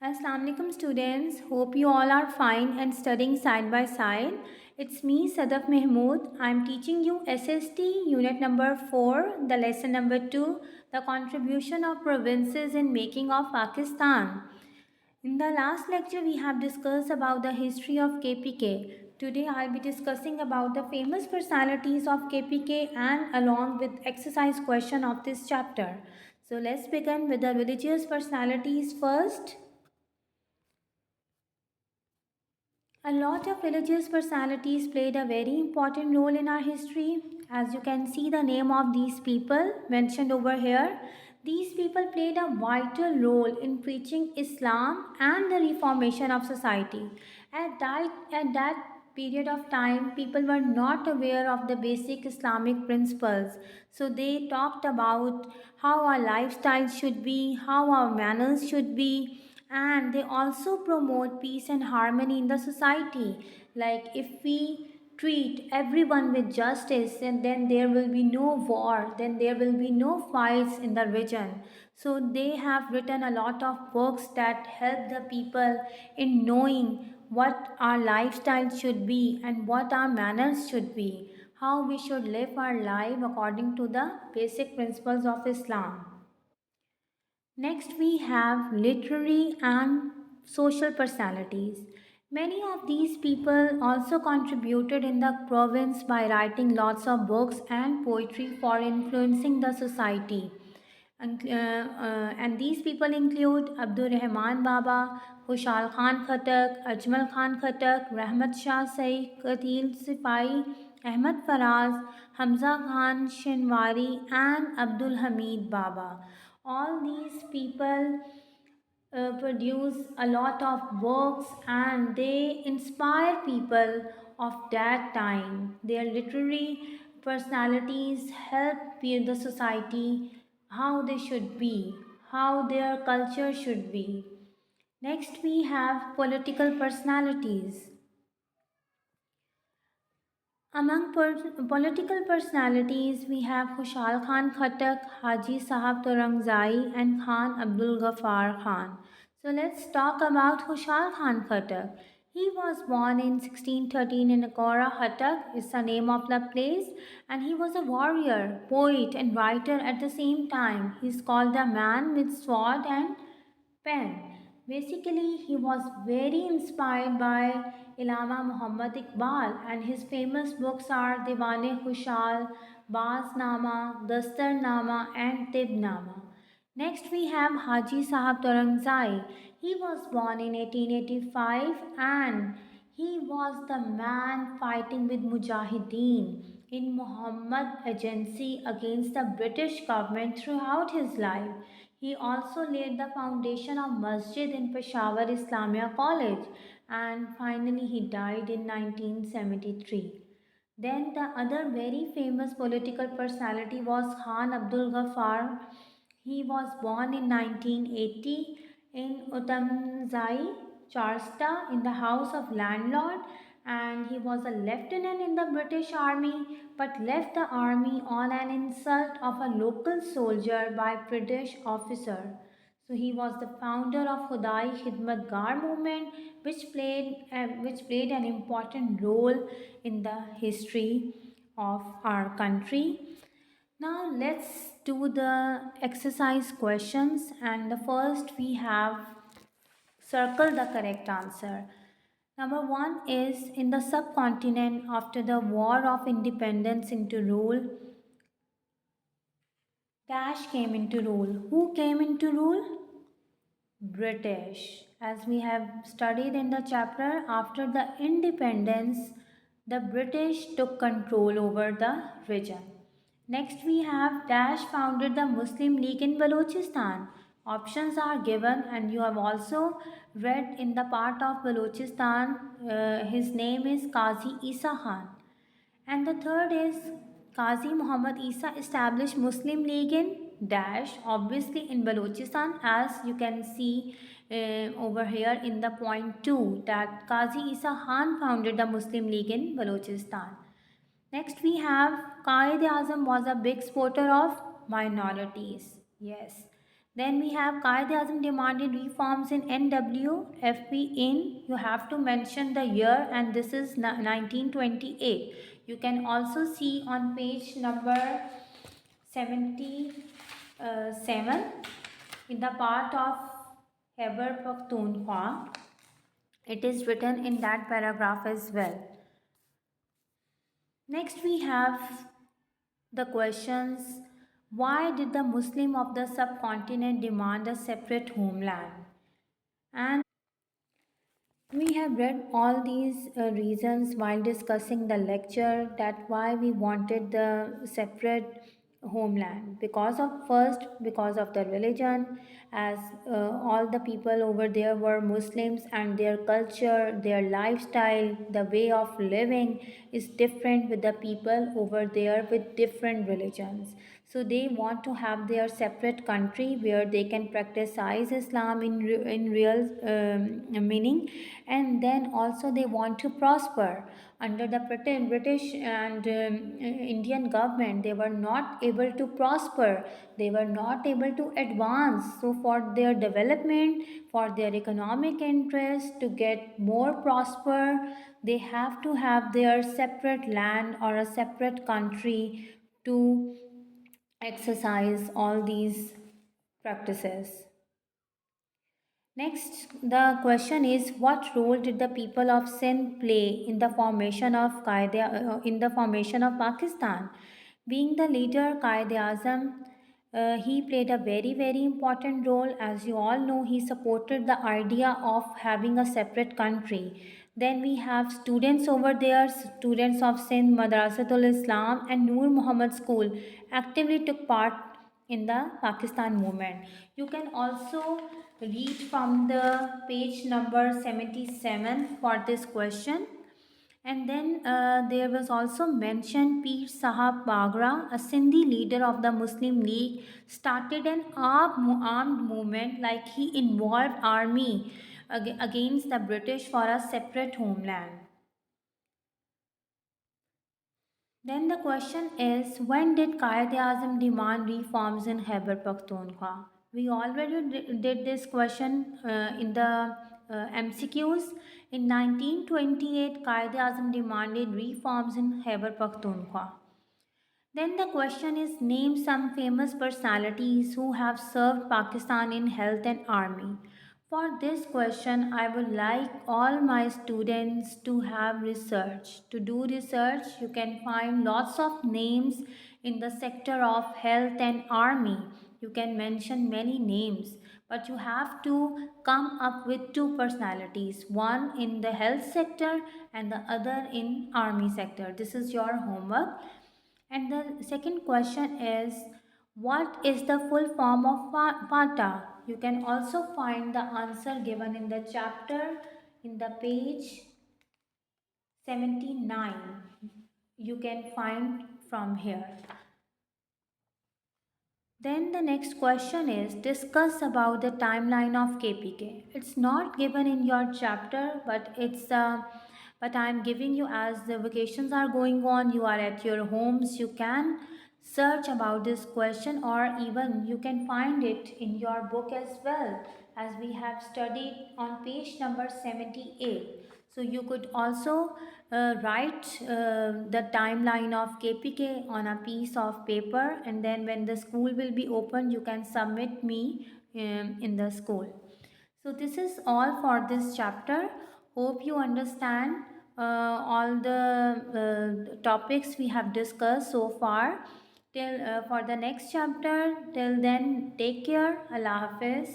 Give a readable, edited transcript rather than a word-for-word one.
Assalamu alaikum students. Hope you all are fine and studying side by side. It's me Sadaf Mahmood. I'm teaching you SST unit number 4, the lesson number 2, the contribution of provinces in making of Pakistan. In the last lecture we have discussed about the history of KPK. Today I'll be discussing about the famous personalities of KPK and along with exercise question of this chapter. So let's begin with the religious personalities first. A lot of religious personalities played a very important role in our history. As you can see, the name of these people mentioned over here. These people played a vital role in preaching Islam and the reformation of society. At that period of time, people were not aware of the basic Islamic principles. So they talked about how our lifestyle should be, how our manners should be, and they also promote peace and harmony in the society. Like if we treat everyone with justice, and then there will be no war, then there will be no fights in the region. So they have written a lot of books that help the people in knowing what our lifestyle should be and what our manners should be, how we should live our life according to the basic principles of Islam. Next, we have literary and social personalities. Many of these people also contributed in the province by writing lots of books and poetry for influencing the society. And these people include Abdur Rahman Baba, Hushal Khan Khattak, Ajmal Khan Khattak, Rahmat Shah Saeed, Qatil Sipai, Ahmad Faraz, Hamza Khan Shinwari, and Abdul Hamid Baba. All these people produce a lot of works and they inspire people of that time. Their literary personalities help the society how they should be, how their culture should be. Next, we have political personalities. Among political personalities, we have Khushal Khan Khattak, Haji Sahab Torangzai, and Khan Abdul Ghaffar Khan. So let's talk about Khushal Khan Khattak. He was born in 1613 in Akora. Khattak is the name of the place, and he was a warrior, poet, and writer at the same time. He's called the man with sword and pen. Basically, he was very inspired by Ilama Muhammad Iqbal, and his famous books are Diwane Khushal, Baznama, Dastarnama, and Tibnama. Next, we have Haji Sahab Torangzai. He was born in 1885 and he was the man fighting with Mujahideen in Muhammad agency against the British government throughout his life. He also laid the foundation of Masjid in Peshawar Islamia College and finally he died in 1973. Then the other very famous political personality was Khan Abdul Ghaffar. He was born in 1980 in Uttamzai, Charsta, in the house of landlord, and he was a lieutenant in the British Army but left the army on an insult of a local soldier by British officer. So he was the founder of Khudai Khidmat Gar movement, which played an important role in the history of our country. Now let's do the exercise questions, and the first we have circle the correct answer. Number 1 is in the subcontinent after the War of Independence into rule, Dash came into rule. Who came into rule? British. As we have studied in the chapter, after the independence, the British took control over the region. Next, we have Dash founded the Muslim League in Balochistan. Options are given, and you have also read in the part of Balochistan, his name is Qazi Isa Khan. And the third is Qazi Muhammad Isa established Muslim League in Dash, obviously in Balochistan, as you can see over here in the point 2 that Qazi Isa Khan founded the Muslim League in Balochistan. Next we have Qaid Azam was a big supporter of minorities. Yes. Then we have Qaid-e-Azam demanded reforms in NWFP in, you have to mention the year, and this is 1928. You can also see on page number 77 in the part of Khyber Pakhtunkhwa. It is written in that paragraph as well. Next, we have the questions: why did the Muslim of the subcontinent demand a separate homeland? And we have read all these reasons while discussing the lecture, that why we wanted the separate homeland. Because of, first, because of the religion, as all the people over there were Muslims, and their culture, their lifestyle, the way of living is different with the people over there with different religions. So they want to have their separate country where they can practice Islam in real meaning, and then also they want to prosper under the British and Indian government. They were not able to prosper, they were not able to advance. So for their development, for their economic interest to get more prosper, they have to have their separate land or a separate country to exercise all these practices. Next, the question is, what role did the people of Sindh play in the formation of Pakistan? Being the leader, Qaid-e-Azam, he played a very important role. As you all know, he supported the idea of having a separate country. Then we have students over there, students of Sindh Madrasatul Islam and Noor Muhammad School actively took part in the Pakistan movement. You can also read from the page number 77 for this question. And then there was also mentioned Peer Sahab Bagra, a Sindhi leader of the Muslim League, started an armed movement, like he involved army against the British for a separate homeland. Then the question is, when did Qaid-e-Azam demand reforms in Khyber Pakhtunkhwa? We already did this question in the MCQs. In 1928, Qaid-e-Azam demanded reforms in Khyber Pakhtunkhwa. Then the question is, name some famous personalities who have served Pakistan in health and army. For this question, I would like all my students to have research. To do research, you can find lots of names in the sector of health and army. You can mention many names, but you have to come up with two personalities, one in the health sector and the other in army sector. This is your homework. And the second question is, what is the full form of PATA? You can also find the answer given in the chapter in the page 79. You can find from here. Then the next question is, discuss about the timeline of KPK. It's not given in your chapter, but but I'm giving you, as the vacations are going on, you are at your homes, you can search about this question, or even you can find it in your book as well, as we have studied on page number 78. So you could also write the timeline of KPK on a piece of paper, and then when the school will be open, you can submit me in the school. So this is all for this chapter. Hope you understand all the topics we have discussed so far. Till for the next chapter, till then, take care. Allah Hafiz.